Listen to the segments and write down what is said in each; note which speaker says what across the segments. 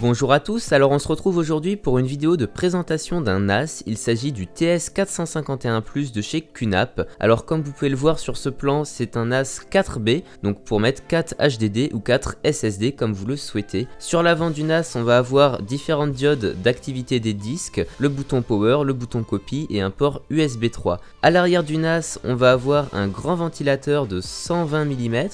Speaker 1: Bonjour à tous, alors on se retrouve aujourd'hui pour une vidéo de présentation d'un NAS, il s'agit du TS451 Plus de chez QNAP. Alors comme vous pouvez le voir sur ce plan, c'est un NAS 4B, donc pour mettre 4 HDD ou 4 SSD comme vous le souhaitez. Sur l'avant du NAS, on va avoir différentes diodes d'activité des disques, le bouton Power, le bouton Copy et un port USB 3. À l'arrière du NAS, on va avoir un grand ventilateur de 120 mm,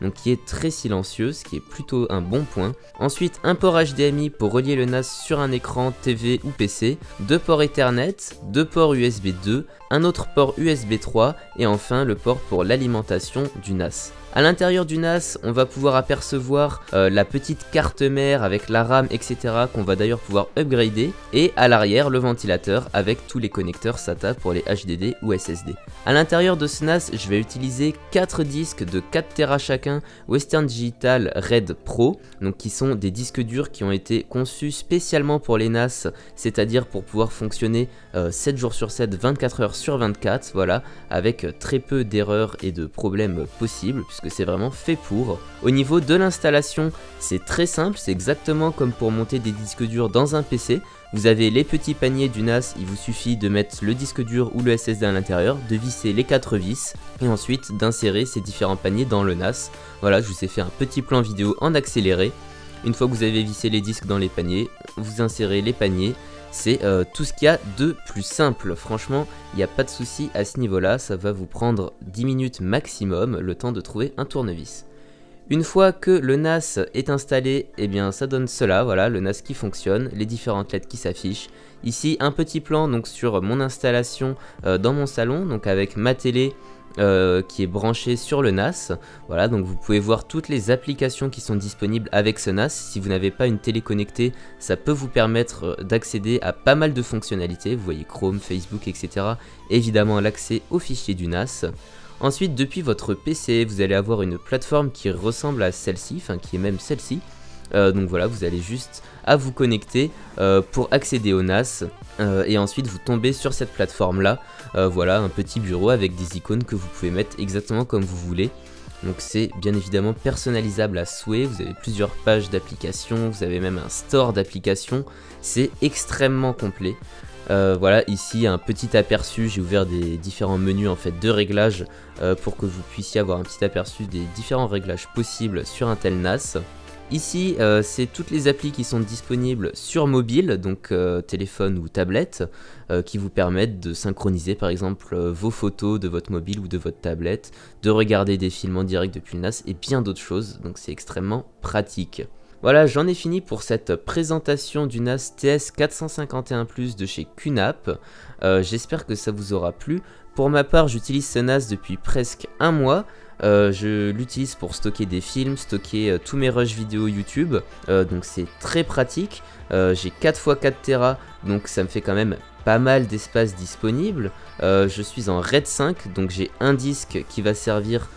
Speaker 1: donc qui est très silencieux, ce qui est plutôt un bon point. Ensuite, un port HDMI pour relier le NAS sur un écran TV ou PC, 2 ports Ethernet, 2 ports USB 2, un autre port USB 3 et enfin le port pour l'alimentation du NAS. A l'intérieur du NAS, on va pouvoir apercevoir la petite carte mère avec la RAM, etc. qu'on va d'ailleurs pouvoir upgrader. Et à l'arrière, le ventilateur avec tous les connecteurs SATA pour les HDD ou SSD. A l'intérieur de ce NAS, je vais utiliser 4 disques de 4 Tera chacun Western Digital Red Pro. Donc qui sont des disques durs qui ont été conçus spécialement pour les NAS. C'est-à-dire pour pouvoir fonctionner 7 jours sur 7, 24 heures sur 24. Voilà, avec très peu d'erreurs et de problèmes possibles. Que c'est vraiment fait pour. Au niveau de l'installation, c'est très simple, c'est exactement comme pour monter des disques durs dans un PC. Vous avez les petits paniers du NAS, il vous suffit de mettre le disque dur ou le SSD à l'intérieur, de visser les 4 vis et ensuite d'insérer ces différents paniers dans le NAS. Voilà, je vous ai fait un petit plan vidéo en accéléré. Une fois que vous avez vissé les disques dans les paniers, vous insérez les paniers. C'est tout ce qu'il y a de plus simple, franchement il n'y a pas de souci à ce niveau là, ça va vous prendre 10 minutes maximum le temps de trouver un tournevis. Une fois que le NAS est installé, eh bien ça donne cela, voilà le NAS qui fonctionne, les différentes lettres qui s'affichent. Ici un petit plan donc sur mon installation dans mon salon, donc avec ma télé qui est branché sur le NAS. Voilà, donc vous pouvez voir toutes les applications qui sont disponibles avec ce NAS. Si vous n'avez pas une télé connectée, ça peut vous permettre d'accéder à pas mal de fonctionnalités. Vous voyez Chrome, Facebook, etc. Évidemment l'accès aux fichiers du NAS. Ensuite, depuis votre PC, vous allez avoir une plateforme qui ressemble à celle-ci, enfin qui est même celle-ci. Donc voilà, vous allez juste à vous connecter pour accéder au NAS et ensuite vous tombez sur cette plateforme là. Voilà, un petit bureau avec des icônes que vous pouvez mettre exactement comme vous voulez. Donc c'est bien évidemment personnalisable à souhait, vous avez plusieurs pages d'applications, vous avez même un store d'applications, c'est extrêmement complet. Voilà, ici un petit aperçu, j'ai ouvert des différents menus en fait de réglages pour que vous puissiez avoir un petit aperçu des différents réglages possibles sur un tel NAS. Ici, c'est toutes les applis qui sont disponibles sur mobile, donc téléphone ou tablette, qui vous permettent de synchroniser par exemple vos photos de votre mobile ou de votre tablette, de regarder des films en direct depuis le NAS et bien d'autres choses, donc c'est extrêmement pratique. Voilà, j'en ai fini pour cette présentation du NAS TS451 Plus de chez QNAP. J'espère que ça vous aura plu. Pour ma part, j'utilise ce NAS depuis presque un mois. Je l'utilise pour stocker des films, stocker tous mes rushs vidéo YouTube, donc c'est très pratique. J'ai 4x4 Tera, donc ça me fait quand même pas mal d'espace disponible. Je suis en RAID 5, donc j'ai un disque qui va servir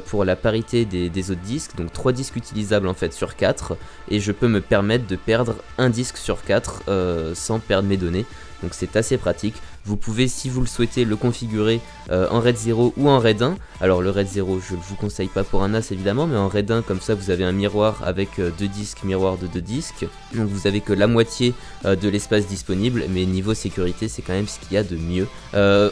Speaker 1: pour la parité des autres disques, donc 3 disques utilisables en fait sur 4, et je peux me permettre de perdre un disque sur 4 sans perdre mes données, donc c'est assez pratique. Vous pouvez, si vous le souhaitez, le configurer en RAID 0 ou en RAID 1. Alors le RAID 0, je ne vous conseille pas pour un NAS évidemment, mais en RAID 1, comme ça vous avez un miroir avec 2 disques, miroir de 2 disques. Donc vous avez que la moitié de l'espace disponible, mais niveau sécurité, c'est quand même ce qu'il y a de mieux.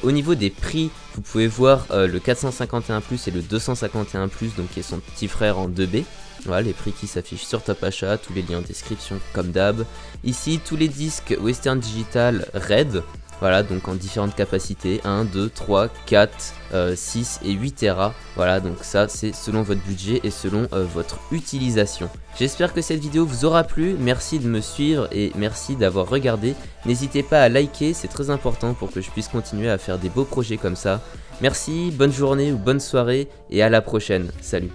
Speaker 1: Au niveau des prix, vous pouvez voir le 451 Plus et le 251 Plus, donc qui est son petit frère en 2B. Voilà les prix qui s'affichent sur Top Achat, tous les liens en description comme d'hab. Ici tous les disques Western Digital Red, voilà donc en différentes capacités, 1, 2, 3, 4, 6 et 8 Tera. Voilà donc ça c'est selon votre budget et selon votre utilisation. J'espère que cette vidéo vous aura plu, merci de me suivre et merci d'avoir regardé. N'hésitez pas à liker, c'est très important pour que je puisse continuer à faire des beaux projets comme ça. Merci, bonne journée ou bonne soirée et à la prochaine, salut.